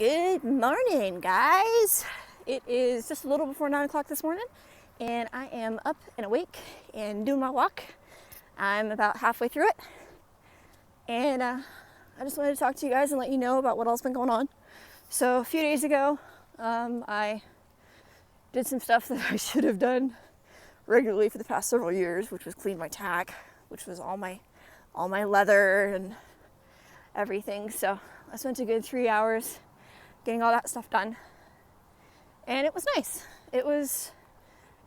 Good morning, guys. It is just a little before 9 o'clock this morning, and I am up and awake and doing my walk. I'm about halfway through it, and I just wanted to talk to you guys and let you know about what all's been going on. So a few days ago, I did some stuff that I should have done regularly for the past several years, which was clean my tack, which was all my leather and everything. So I spent a good 3 hours getting all that stuff done, and it was nice. It was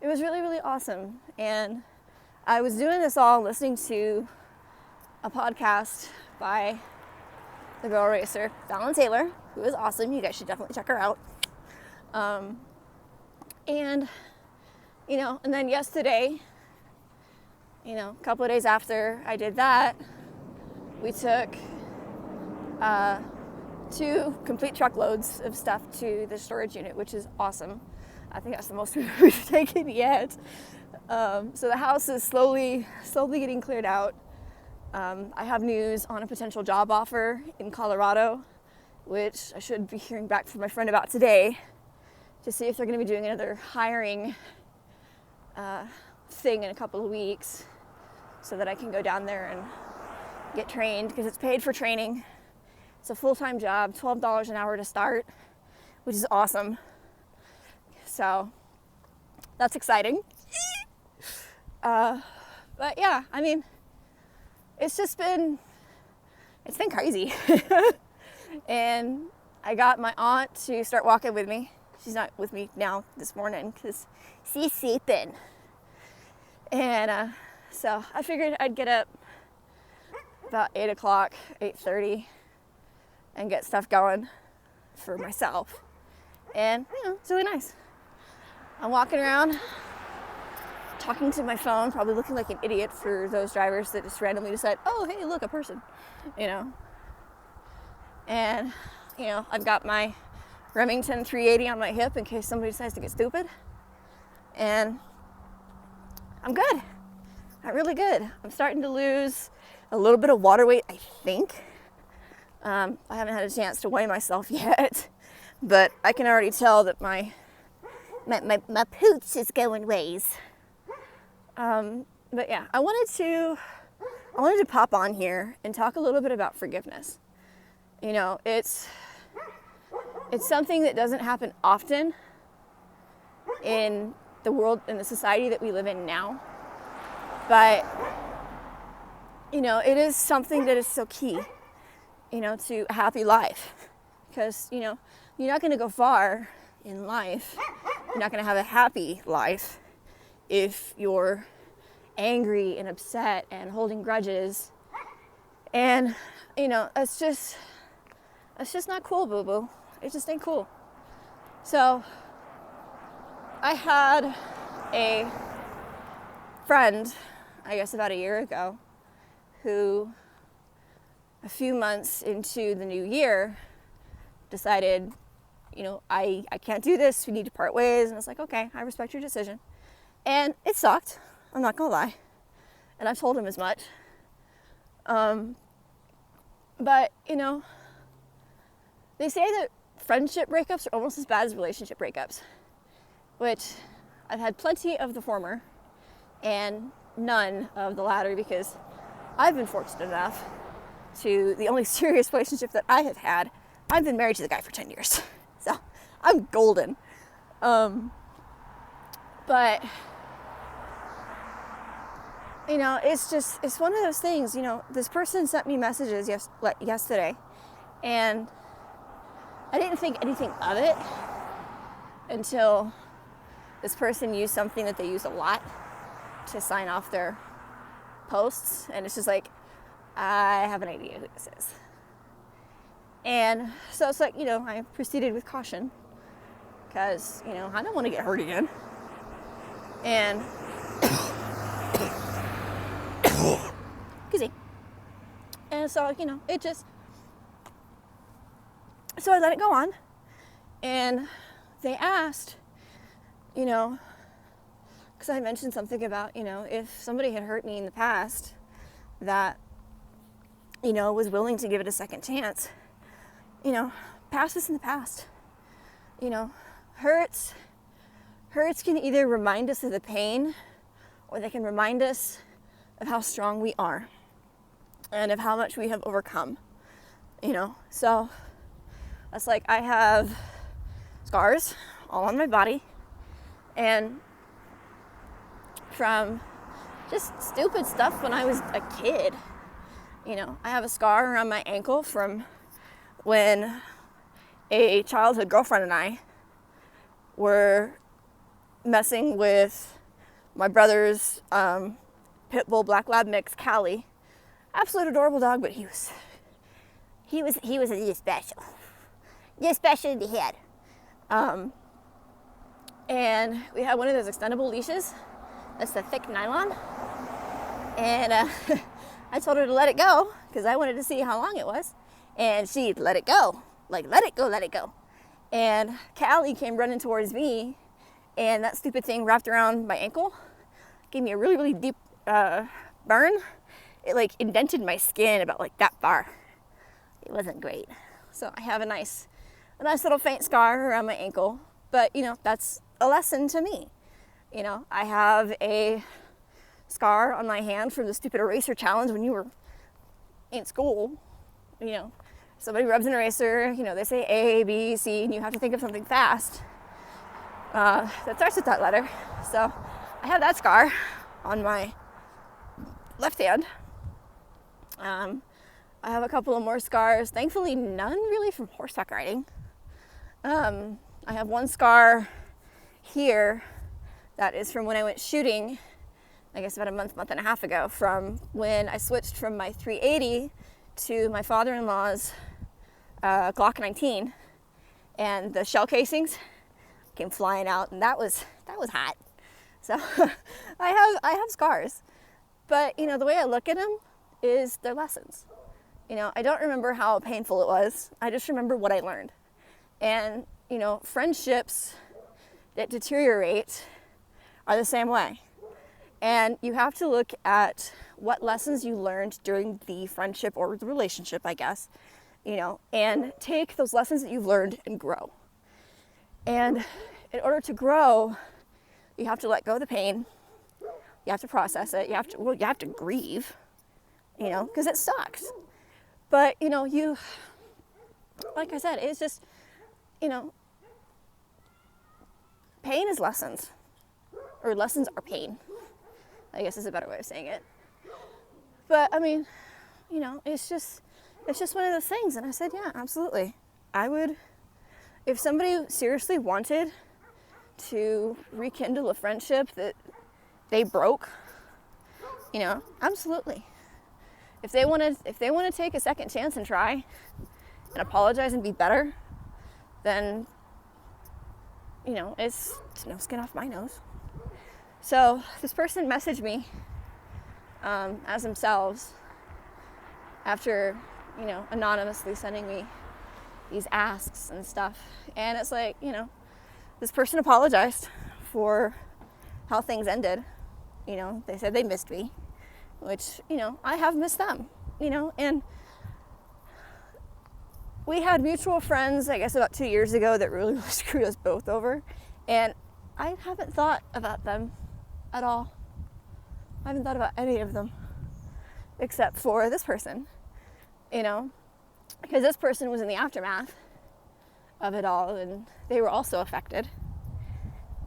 really, really awesome. And I was doing this all listening to a podcast by the girl racer Fallon Taylor, who is awesome. You guys should definitely check her out. And then yesterday, a couple of days after I did that, we took 2 complete truckloads of stuff to the storage unit, which is awesome. I think that's the most we've taken yet. So the house is slowly getting cleared out. I have news on a potential job offer in Colorado, which I should be hearing back from my friend about today, to see if they're going to be doing another hiring thing in a couple of weeks, so that I can go down there and get trained, because it's paid for training. It's a full-time job, $12 an hour to start, which is awesome. So that's exciting. But yeah, it's been crazy. And I got my aunt to start walking with me. She's not with me now this morning because she's sleeping. And so I figured I'd get up about 8 o'clock, 8:30, and get stuff going for myself. And, it's really nice. I'm walking around, talking to my phone, probably looking like an idiot for those drivers that just randomly decide, oh, hey, look, a person, And, I've got my Remington 380 on my hip in case somebody decides to get stupid. And I'm good. I'm really good. I'm starting to lose a little bit of water weight, I think. I haven't had a chance to weigh myself yet, but I can already tell that my pooch is going ways. But yeah, I wanted to pop on here and talk a little bit about forgiveness. It's something that doesn't happen often in the world, in the society that we live in now. But, it is something that is so key, to a happy life. Because, you're not going to go far in life. You're not going to have a happy life if you're angry and upset and holding grudges. And, it's just not cool, boo-boo. It just ain't cool. So, I had a friend, I guess about a year ago, who a few months into the new year decided, I can't do this, we need to part ways. And I was like, okay, I respect your decision. And it sucked, I'm not gonna lie. And I've told him as much. But, they say that friendship breakups are almost as bad as relationship breakups, which I've had plenty of the former and none of the latter, because I've been fortunate enough to, the only serious relationship that I have had, I've been married to the guy for 10 years. So I'm golden. But, it's one of those things, this person sent me messages yesterday, and I didn't think anything of it until this person used something that they use a lot to sign off their posts. And it's just like, I have an idea who this is. And so it's like, I proceeded with caution because, I don't want to get hurt again. And, excuse me. And so, so I let it go on. And they asked, because I mentioned something about, if somebody had hurt me in the past that, was willing to give it a second chance, past is in the past. You know, hurts can either remind us of the pain, or they can remind us of how strong we are and of how much we have overcome. You know, so that's like, I have scars all on my body, and from just stupid stuff when I was a kid. You know, I have a scar around my ankle from when a childhood girlfriend and I were messing with my brother's pit bull black lab mix, Callie. Absolute adorable dog, but he was just special. Just special in the head. And we had one of those extendable leashes. That's the thick nylon. And I told her to let it go because I wanted to see how long it was. And she let it go. Like, let it go, let it go. And Callie came running towards me, and that stupid thing wrapped around my ankle. Gave me a really, really deep burn. It like indented my skin about like that far. It wasn't great. So I have a nice little faint scar around my ankle. But, you know, that's a lesson to me. You know, I have a scar on my hand from the stupid eraser challenge when you were in school. You know, somebody rubs an eraser, you know, they say A, B, C, and you have to think of something fast that starts with that letter. So I have that scar on my left hand. I have a couple of more scars. Thankfully, none really from horseback riding. I have one scar here that is from when I went shooting, I guess about a month and a half ago, from when I switched from my 380 to my father-in-law's Glock 19, and the shell casings came flying out, and that was hot. So I have scars, but you know, the way I look at them is they're lessons. You know, I don't remember how painful it was. I just remember what I learned. And you know, friendships that deteriorate are the same way. And you have to look at what lessons you learned during the friendship or the relationship, I guess, you know, and take those lessons that you've learned and grow. And in order to grow, you have to let go of the pain. You have to process it. You have to grieve, you know, because it sucks. But, you know, like I said, it's just, you know, pain is lessons. Or lessons are pain, I guess is a better way of saying it. But I mean, you know, it's just one of those things. And I said, yeah, absolutely. I would, if somebody seriously wanted to rekindle a friendship that they broke, you know, absolutely. If they want to take a second chance and try and apologize and be better, then, you know, it's no skin off my nose. So this person messaged me as themselves after, you know, anonymously sending me these asks and stuff. And it's like, you know, this person apologized for how things ended. You know, they said they missed me, which, you know, I have missed them, you know, and we had mutual friends, I guess about 2 years ago, that really screwed us both over. And I haven't thought about them at all. I haven't thought about any of them except for this person, you know, because this person was in the aftermath of it all, and they were also affected.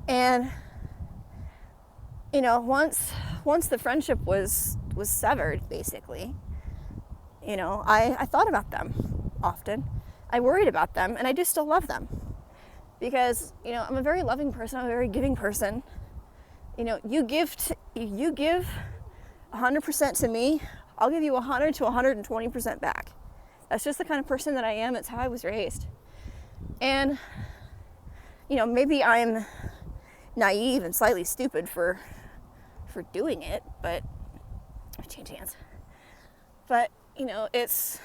And, you know, once the friendship was severed, basically, you know, I thought about them often. I worried about them, and I do still love them because, you know, I'm a very loving person. I'm a very giving person. You know, you give 100% to me, I'll give you 100 to 120% back. That's just the kind of person that I am. It's how I was raised. And, you know, maybe I'm naive and slightly stupid for doing it, but change hands. But, you know, it's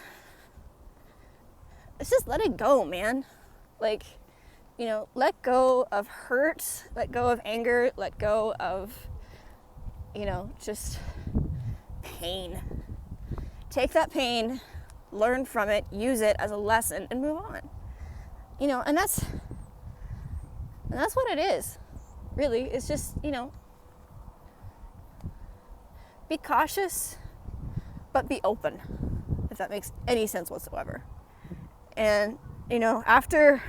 just let it go, man. Like, you know, let go of hurt, let go of anger, let go of, you know, just pain. Take that pain, learn from it, use it as a lesson, and move on. you know, and that's what it is, really. It's just, you know, be cautious, but be open, if that makes any sense whatsoever. And, you know, after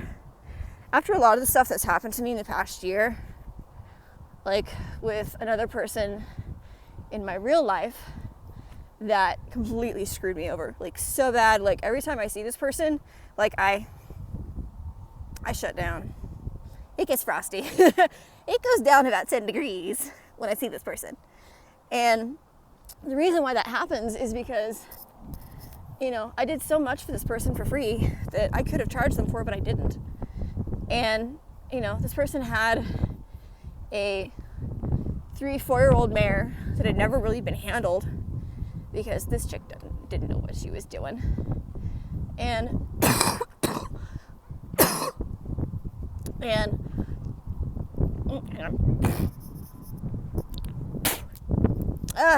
a lot of the stuff that's happened to me in the past year, like with another person in my real life that completely screwed me over, like so bad, like every time I see this person, like I shut down. It gets frosty. It goes down about 10 degrees when I see this person. And the reason why that happens is because, you know, I did so much for this person for free that I could have charged them for, but I didn't. And, you know, this person had a 3-4-year-old mare that had never really been handled because this chick didn't know what she was doing. And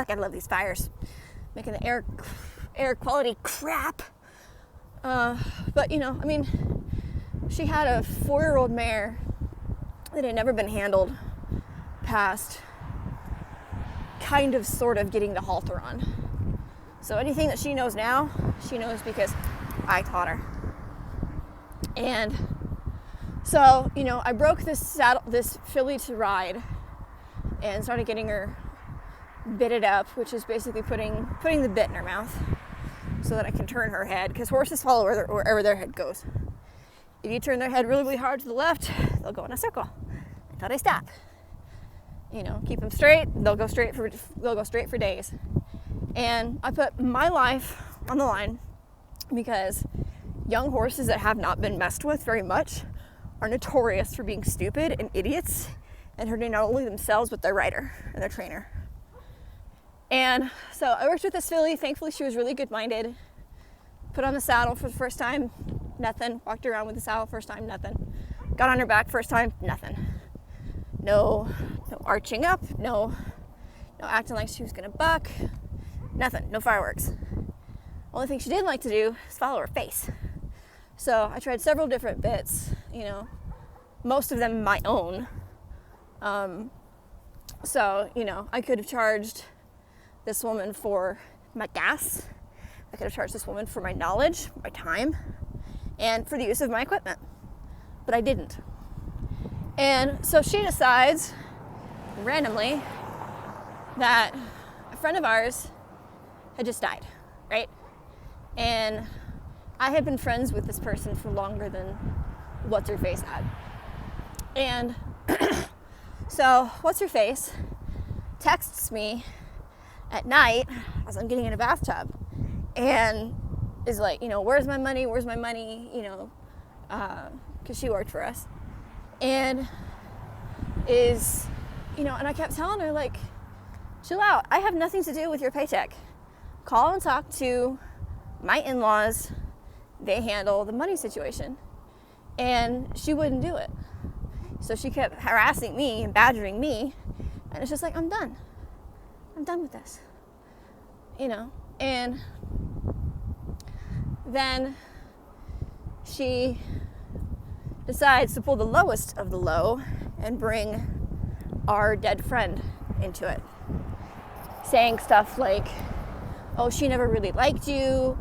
gotta love these fires, making the air quality crap. But you know, I mean, she had a 4-year-old mare that had never been handled past kind of sort of getting the halter on. So anything that she knows now, she knows because I taught her. And so, you know, I broke this filly to ride and started getting her bitted up, which is basically putting the bit in her mouth so that I can turn her head, because horses follow wherever their head goes. If you turn their head really, really hard to the left, they'll go in a circle until they stop. You know, keep them straight, they'll go straight for days. And I put my life on the line because young horses that have not been messed with very much are notorious for being stupid and idiots and hurting not only themselves but their rider and their trainer. And so I worked with this filly. Thankfully, she was really good-minded. Put on the saddle for the first time, nothing. Walked around with the saddle first time, nothing. Got on her back first time, nothing. No arching up, no acting like she was gonna buck, nothing, no fireworks. Only thing she didn't like to do is follow her face. So I tried several different bits, you know, most of them my own. So, you know, I could have charged this woman for my gas. I could have charged this woman for my knowledge, my time, and for the use of my equipment. But I didn't. And so she decides randomly that a friend of ours had just died, right? And I had been friends with this person for longer than What's-Her-Face had. And so What's-Her-Face texts me at night as I'm getting in a bathtub and is like, you know, where's my money, you know, because she worked for us. And is, you know, and I kept telling her, like, chill out. I have nothing to do with your paycheck. Call and talk to my in-laws. They handle the money situation. And she wouldn't do it. So she kept harassing me and badgering me. And it's just like, I'm done. I'm done with this. You know, and then she decides to pull the lowest of the low and bring our dead friend into it, saying stuff like, oh, she never really liked you,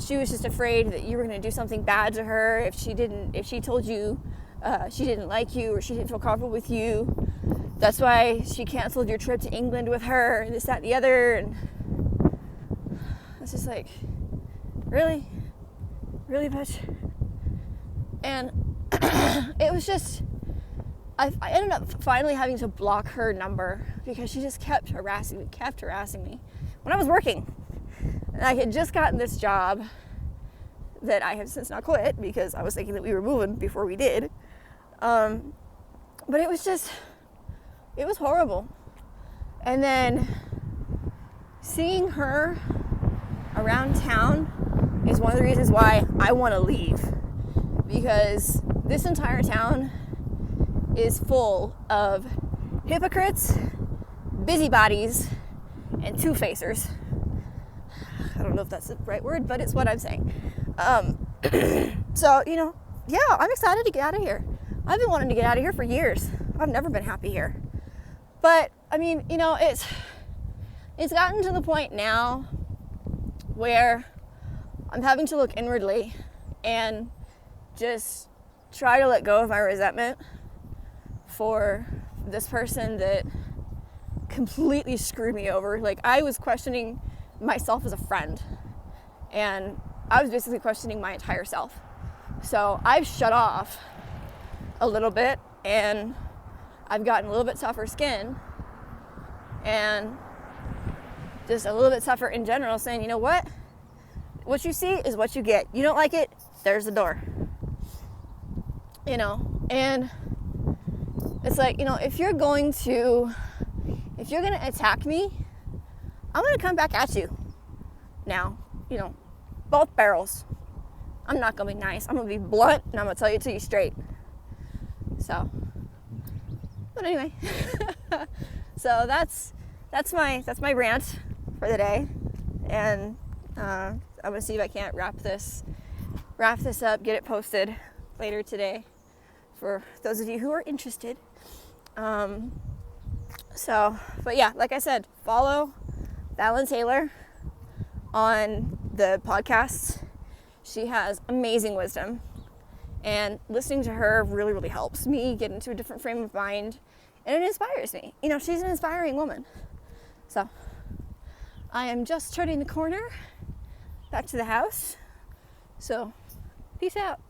she was just afraid that you were going to do something bad to her if she told you she didn't like you or she didn't feel comfortable with you. That's why she canceled your trip to England with her, and this, that, and the other. And it's just like, really, bitch. And it was just, I ended up finally having to block her number because she just kept harassing me when I was working. And I had just gotten this job that I have since not quit because I was thinking that we were moving before we did. But it was horrible. And then seeing her around town is one of the reasons why I want to leave, because this entire town is full of hypocrites, busybodies, and two-facers. I don't know if that's the right word, but it's what I'm saying. So, you know, yeah, I'm excited to get out of here. I've been wanting to get out of here for years. I've never been happy here. But I mean, you know, it's gotten to the point now where I'm having to look inwardly and just try to let go of my resentment for this person that completely screwed me over. Like, I was questioning myself as a friend, and I was basically questioning my entire self. So I've shut off a little bit, and I've gotten a little bit tougher skin, and just a little bit tougher in general, saying, you know what you see is what you get. You don't like it, there's the door. You know, and it's like, you know, if you're going to attack me, I'm going to come back at you. Now, you know, both barrels. I'm not going to be nice. I'm going to be blunt, and I'm going to tell you to you straight. So, but anyway, so that's my rant for the day, and I'm going to see if I can't wrap this up, get it posted later today for those of you who are interested. So, but yeah, like I said, follow Fallon Taylor on the podcasts. She has amazing wisdom, and listening to her really, really helps me get into a different frame of mind, and it inspires me. You know, she's an inspiring woman. So, I am just turning the corner back to the house. So, peace out.